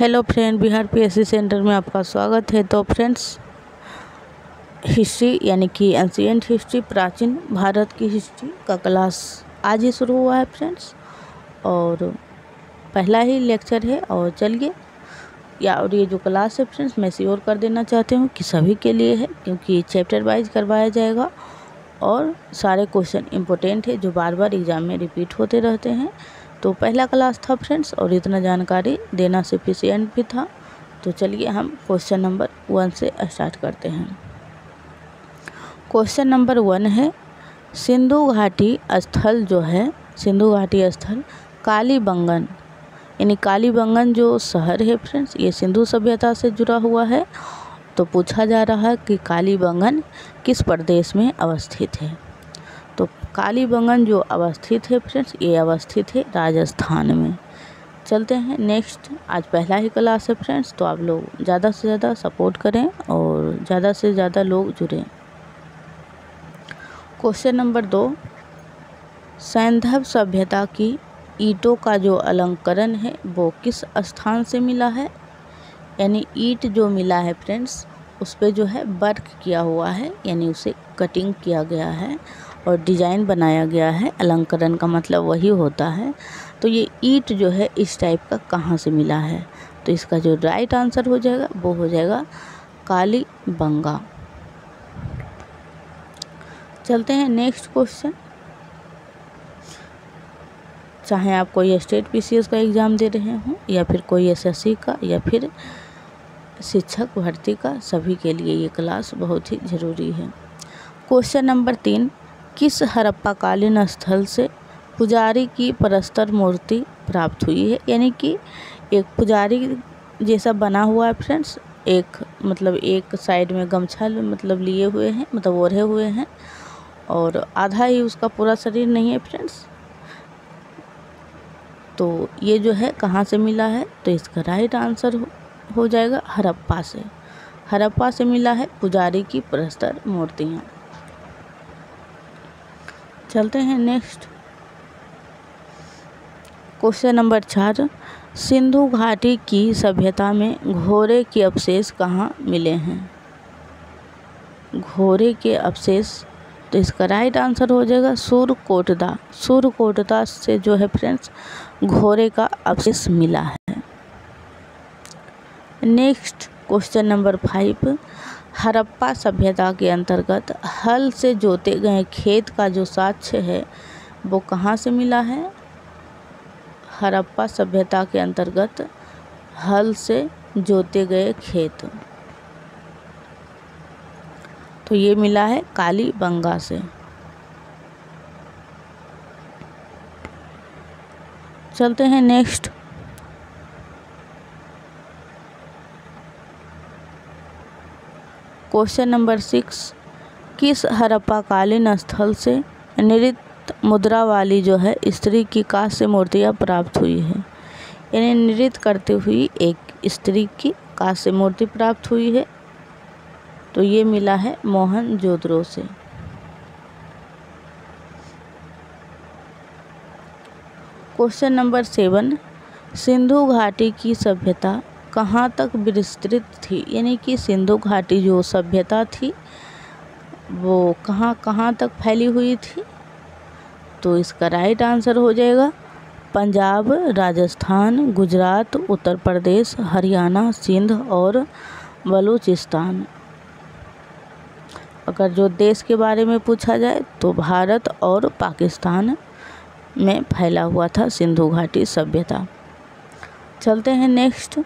Hello friend, Bihar PSC centre में आपका स्वागत है। तो फ्रेंड्स, हिस्ट्री यानी कि एंशिएंट हिस्ट्री, प्राचीन भारत की हिस्ट्री का क्लास आज ही शुरू हुआ है फ्रेंड्स, और पहला ही लेक्चर है। और चलिए और ये जो क्लास है फ्रेंड्स, मैं श्योर कर देना चाहती हूँ कि सभी के लिए है, क्योंकि चैप्टर वाइज करवाया जाएगा और सारे क्वेश्चन इम्पोर्टेंट है जो बार बार एग्ज़ाम में रिपीट होते रहते हैं। तो पहला क्लास था फ्रेंड्स, और इतना जानकारी देना सफिशिएंट भी था। तो चलिए हम क्वेश्चन नंबर 1 से स्टार्ट करते हैं। क्वेश्चन नंबर 1 है, सिंधु घाटी स्थल जो है, सिंधु घाटी स्थल कालीबंगन, यानी कालीबंगन जो शहर है फ्रेंड्स, ये सिंधु सभ्यता से जुड़ा हुआ है। तो पूछा जा रहा है कि कालीबंगन किस प्रदेश में अवस्थित है। तो कालीबंगन जो अवस्थित है फ्रेंड्स, ये अवस्थित है राजस्थान में। चलते हैं नेक्स्ट। आज पहला ही क्लास है फ्रेंड्स, तो आप लोग ज़्यादा से ज़्यादा सपोर्ट करें और ज़्यादा से ज़्यादा लोग जुड़ें। क्वेश्चन नंबर 2, सैंधव सभ्यता की ईंटों का जो अलंकरण है वो किस स्थान से मिला है। यानी ईंट जो मिला है फ्रेंड्स, उस पे जो है वर्क किया हुआ है, यानी उसे कटिंग किया गया है और डिज़ाइन बनाया गया है। अलंकरण का मतलब वही होता है। तो ये ईंट जो है इस टाइप का कहाँ से मिला है, तो इसका जो राइट आंसर हो जाएगा वो हो जाएगा कालीबंगा। चलते हैं नेक्स्ट क्वेश्चन। चाहे आप कोई स्टेट पीसीएस का एग्ज़ाम दे रहे हों या फिर कोई एसएससी का या फिर शिक्षक भर्ती का, सभी के लिए ये क्लास बहुत ही ज़रूरी है। क्वेश्चन नंबर 3, किस हड़प्पाकालीन स्थल से पुजारी की प्रस्तर मूर्ति प्राप्त हुई है। यानी कि एक पुजारी जैसा बना हुआ है फ्रेंड्स, एक साइड में गमछा लिए हुए हैं, ओढ़े हुए हैं, और आधा ही उसका पूरा शरीर नहीं है फ्रेंड्स। तो ये जो है कहाँ से मिला है, तो इसका राइट आंसर हो जाएगा हड़प्पा से। हड़प्पा से मिला है पुजारी की प्रस्तर मूर्तियाँ। चलते हैं नेक्स्ट। क्वेश्चन नंबर 4, सिंधु घाटी की सभ्यता में घोड़े के अवशेष कहाँ मिले हैं। घोड़े के अवशेष, तो इसका राइट आंसर हो जाएगा सूर्यकोटदा। सूर्यकोटदा से जो है फ्रेंड्स घोड़े का अवशेष मिला है। नेक्स्ट क्वेश्चन नंबर 5, हड़प्पा सभ्यता के अंतर्गत हल से जोते गए खेत का जो साक्ष्य है वो कहाँ से मिला है। हड़प्पा सभ्यता के अंतर्गत हल से जोते गए खेत, तो ये मिला है कालीबंगा से। चलते हैं नेक्स्ट। क्वेश्चन नंबर 6, किस हड़प्पाकालीन स्थल से नृत्य मुद्रा वाली जो है स्त्री की कांस्य मूर्तियाँ प्राप्त हुई है। यानी नृत्य करती हुई एक स्त्री की कांस्य मूर्ति प्राप्त हुई है, तो ये मिला है मोहनजोदड़ो से। क्वेश्चन नंबर 7, सिंधु घाटी की सभ्यता कहाँ तक विस्तृत थी। यानी कि सिंधु घाटी जो सभ्यता थी वो कहाँ तक फैली हुई थी, तो इसका राइट आंसर हो जाएगा पंजाब, राजस्थान, गुजरात, उत्तर प्रदेश, हरियाणा, सिंध और बलूचिस्तान। अगर जो देश के बारे में पूछा जाए तो भारत और पाकिस्तान में फैला हुआ था सिंधु घाटी सभ्यता। चलते हैं नेक्स्ट।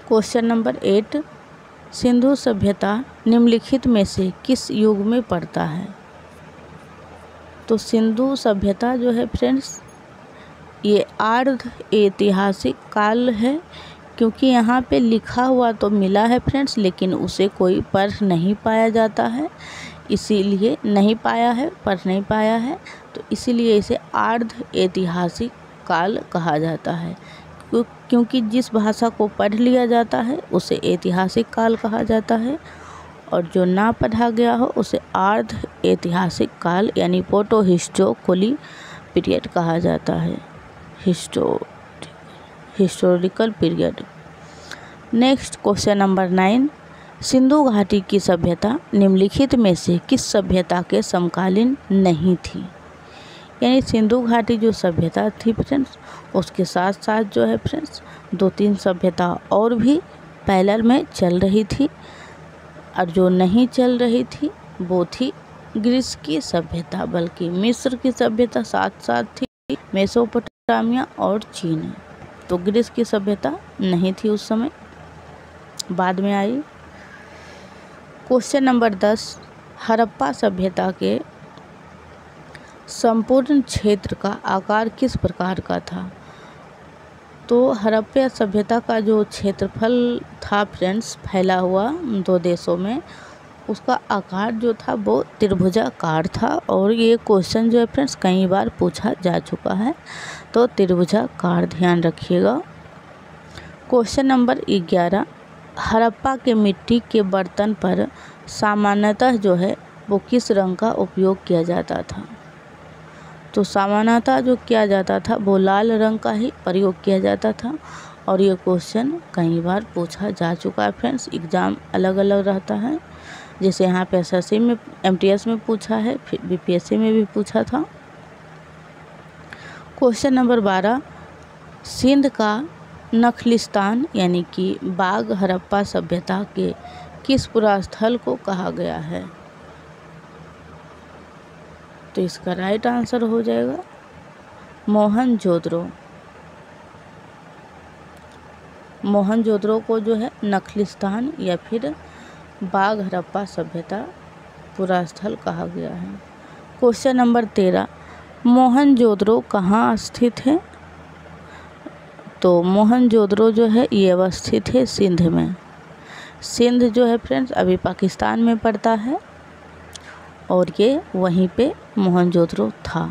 क्वेश्चन नंबर 8, सिंधु सभ्यता निम्नलिखित में से किस युग में पड़ता है। तो सिंधु सभ्यता जो है फ्रेंड्स, ये अर्ध ऐतिहासिक काल है, क्योंकि यहाँ पे लिखा हुआ तो मिला है फ्रेंड्स, लेकिन उसे कोई पढ़ नहीं पाया जाता है, इसीलिए पढ़ नहीं पाया है, तो इसीलिए इसे अर्ध ऐतिहासिक काल कहा जाता है। क्योंकि जिस भाषा को पढ़ लिया जाता है उसे ऐतिहासिक काल कहा जाता है, और जो ना पढ़ा गया हो उसे अर्ध ऐतिहासिक काल यानी प्रोटो हिस्टोरिकल पीरियड कहा जाता है। Historical period. Next question number 9, Sindhu घाटी की सभ्यता निम्नलिखित में से किस सभ्यता के समकालीन नहीं थी। यानी सिंधु घाटी जो सभ्यता थी फ्रेंड्स, उसके साथ साथ जो है फ्रेंड्स 2-3 सभ्यता और भी पैरेलल में चल रही थी, और जो नहीं चल रही थी वो थी ग्रीस की सभ्यता, बल्कि मिस्र की सभ्यता साथ साथ थी, मेसोपोटामिया और चीन। तो ग्रीस की सभ्यता नहीं थी उस समय, बाद में आई। क्वेश्चन नंबर 10, हड़प्पा सभ्यता के संपूर्ण क्षेत्र का आकार किस प्रकार का था। तो हड़प्पा सभ्यता का जो क्षेत्रफल था फ्रेंड्स फैला हुआ 2 देशों में, उसका आकार जो था वो त्रिभुजाकार था। और ये क्वेश्चन जो है फ्रेंड्स कई बार पूछा जा चुका है, तो त्रिभुजाकार ध्यान रखिएगा। क्वेश्चन नंबर 11, हड़प्पा के मिट्टी के बर्तन पर सामान्यतः जो है वो किस रंग का उपयोग किया जाता था। तो सामान्यतः जो किया जाता था वो लाल रंग का ही प्रयोग किया जाता था, और ये क्वेश्चन कई बार पूछा जा चुका है फ्रेंड्स। एग्ज़ाम अलग अलग रहता है, जैसे यहाँ पे एसएससी में, एमटीएस में पूछा है, फिर बीपीएससी में भी पूछा था। क्वेश्चन नंबर 12, सिंध का नखलिस्तान यानी कि बाग हड़प्पा सभ्यता के किस पुरास्थल को कहा गया है। तो इसका राइट आंसर हो जाएगा मोहनजोदड़ो। मोहनजोदड़ो को जो है नखलिस्तान या फिर बाग हड़प्पा सभ्यता पुरास्थल कहा गया है। क्वेश्चन नंबर 13, मोहनजोदड़ो कहाँ स्थित है। तो मोहनजोदड़ो जो है ये अवस्थित है सिंध में। सिंध जो है फ्रेंड्स अभी पाकिस्तान में पड़ता है, और ये वहीं पे मोहनजोदड़ो था।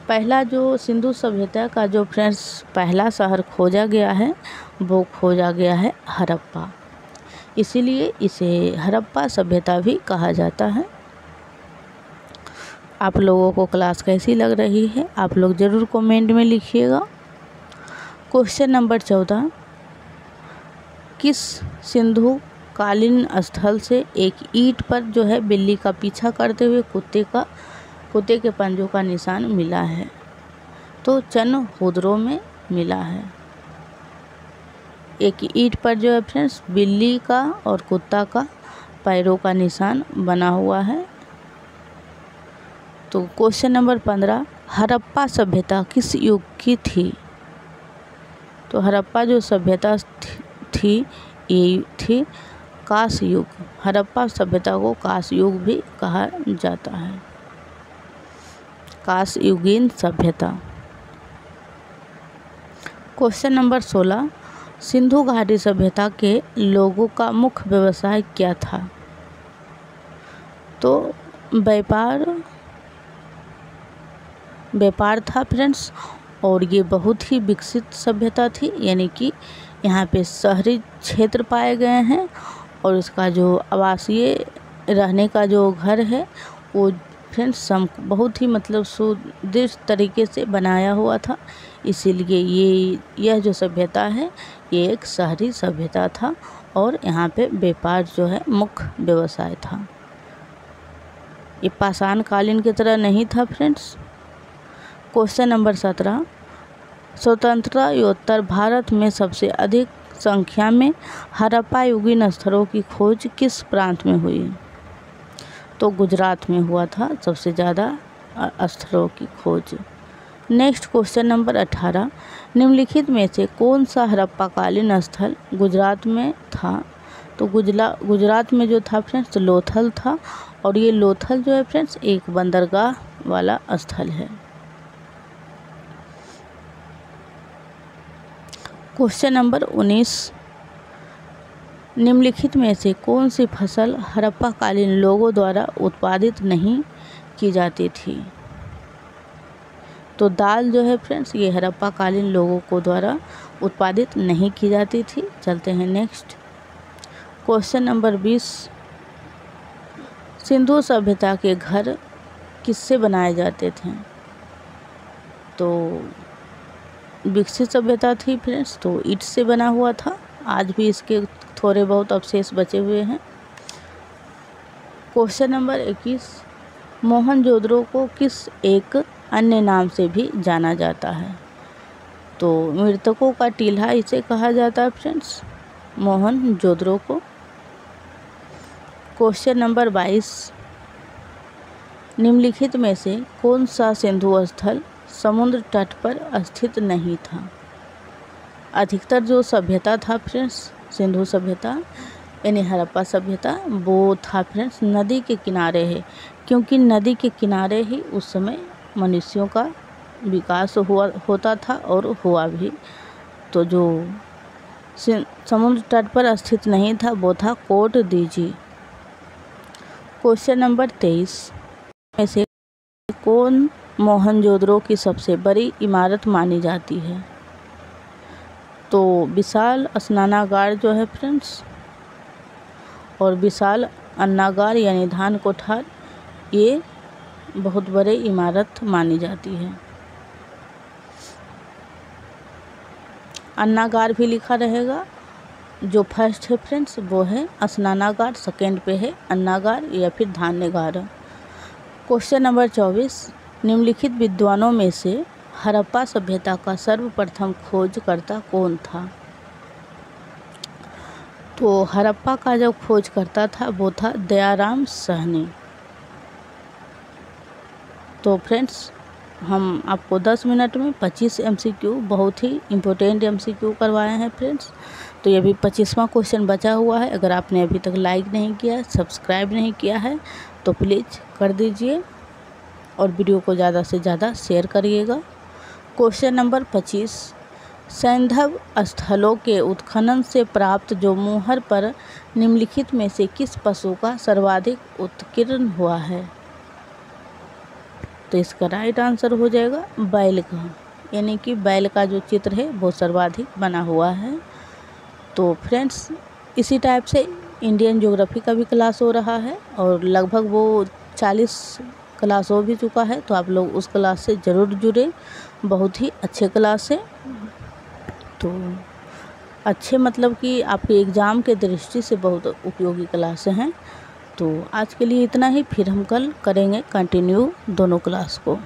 पहला जो सिंधु सभ्यता का जो फ्रेंड्स पहला शहर खोजा गया है वो खोजा गया है हड़प्पा, इसीलिए इसे हड़प्पा सभ्यता भी कहा जाता है। आप लोगों को क्लास कैसी लग रही है आप लोग ज़रूर कमेंट में लिखिएगा। क्वेश्चन नंबर 14, किस सिंधु कालीन स्थल से एक ईंट पर जो है बिल्ली का पीछा करते हुए कुत्ते के पंजों का निशान मिला है। तो चनहुद्रो में मिला है। एक ईंट पर जो है फ्रेंड्स बिल्ली का और कुत्ता का पैरों का निशान बना हुआ है। तो क्वेश्चन नंबर 15, हड़प्पा सभ्यता किस युग की थी। तो हड़प्पा जो सभ्यता थी ये थी कांस्य युग। हड़प्पा सभ्यता को कांस्य युग भी कहा जाता है, कांस्य युगीन सभ्यता। क्वेश्चन नंबर 16, सिंधु घाटी सभ्यता के लोगों का मुख्य व्यवसाय क्या था। तो व्यापार था फ्रेंड्स, और ये बहुत ही विकसित सभ्यता थी, यानी कि यहाँ पे शहरी क्षेत्र पाए गए हैं, और इसका जो आवासीय रहने का जो घर है वो फ्रेंड्स बहुत ही मतलब सुदृढ़ तरीके से बनाया हुआ था। इसीलिए यह जो सभ्यता है ये एक शहरी सभ्यता था, और यहाँ पे व्यापार जो है मुख्य व्यवसाय था। ये पाषाण कालीन की तरह नहीं था फ्रेंड्स। क्वेश्चन नंबर 17, स्वतंत्रता भारत में सबसे अधिक संख्या में हड़प्पा युगीन स्थलों की खोज किस प्रांत में हुई। तो गुजरात में हुआ था सबसे ज़्यादा स्थलों की खोज। नेक्स्ट क्वेश्चन नंबर 18, निम्नलिखित में से कौन सा हड़प्पा कालीन स्थल गुजरात में था। तो गुजरात में जो था फ्रेंड्स लोथल था, और ये लोथल जो है फ्रेंड्स एक बंदरगाह वाला स्थल है। क्वेश्चन नंबर 19, निम्नलिखित में से कौन सी फसल हड़प्पा कालीन लोगों द्वारा उत्पादित नहीं की जाती थी। तो दाल जो है फ्रेंड्स ये हड़प्पा कालीन लोगों को द्वारा उत्पादित नहीं की जाती थी। चलते हैं नेक्स्ट। क्वेश्चन नंबर 20, सिंधु सभ्यता के घर किससे बनाए जाते थे। तो विकसित सभ्यता थी फ्रेंड्स, तो ईंट से बना हुआ था। आज भी इसके थोड़े बहुत अवशेष बचे हुए हैं। क्वेश्चन नंबर 21, मोहनजोदड़ो को किस एक अन्य नाम से भी जाना जाता है? तो मृतकों का टीला इसे कहा जाता है फ्रेंड्स, मोहनजोदड़ो को। क्वेश्चन नंबर 22, निम्नलिखित में से कौन सा सिंधु स्थल समुद्र तट पर स्थित नहीं था? अधिकतर जो सभ्यता था फ्रेंड्स, सिंधु सभ्यता यानी हड़प्पा सभ्यता, वो था फ्रेंड्स नदी के किनारे है, क्योंकि नदी के किनारे ही उस समय मनुष्यों का विकास होता था और हुआ भी। तो जो समुद्र तट पर स्थित नहीं था वो था कोट दीजी। क्वेश्चन नंबर 23 में से कौन मोहनजोदड़ो की सबसे बड़ी इमारत मानी जाती है? तो विशाल स्नानागार जो है फ्रेंड्स और विशाल अन्नागार यानी धान कोठार, ये बहुत बड़े इमारत मानी जाती है। अन्नागार भी लिखा रहेगा, जो फर्स्ट है फ्रेंड्स वो है स्नानागार, सेकेंड पे है अन्नागार या फिर धान्यगार। क्वेश्चन नंबर 24, निम्नलिखित विद्वानों में से हड़प्पा सभ्यता का सर्वप्रथम खोजकर्ता कौन था? तो हड़प्पा का जो खोजकर्ता था वो था दयाराम साहनी। तो फ्रेंड्स हम आपको 10 मिनट में 25 MCQ बहुत ही इम्पोर्टेंट MCQ करवाए हैं फ्रेंड्स। तो ये भी 25वां क्वेश्चन बचा हुआ है। अगर आपने अभी तक लाइक नहीं किया, सब्सक्राइब नहीं किया है तो प्लीज़ कर दीजिए और वीडियो को ज़्यादा से ज़्यादा शेयर करिएगा। क्वेश्चन नंबर 25, सैंधव स्थलों के उत्खनन से प्राप्त जो मुहर पर निम्नलिखित में से किस पशु का सर्वाधिक उत्कीर्ण हुआ है? तो इसका राइट आंसर हो जाएगा बैल का, यानी कि बैल का जो चित्र है वो सर्वाधिक बना हुआ है। तो फ्रेंड्स इसी टाइप से इंडियन ज्योग्राफी का भी क्लास हो रहा है और लगभग वो 40 क्लास हो भी चुका है, तो आप लोग उस क्लास से ज़रूर जुड़े, बहुत ही अच्छे क्लास है। तो अच्छे मतलब कि आपके एग्ज़ाम के दृष्टि से बहुत उपयोगी क्लास हैं। तो आज के लिए इतना ही, फिर हम कल करेंगे कंटिन्यू दोनों क्लास को।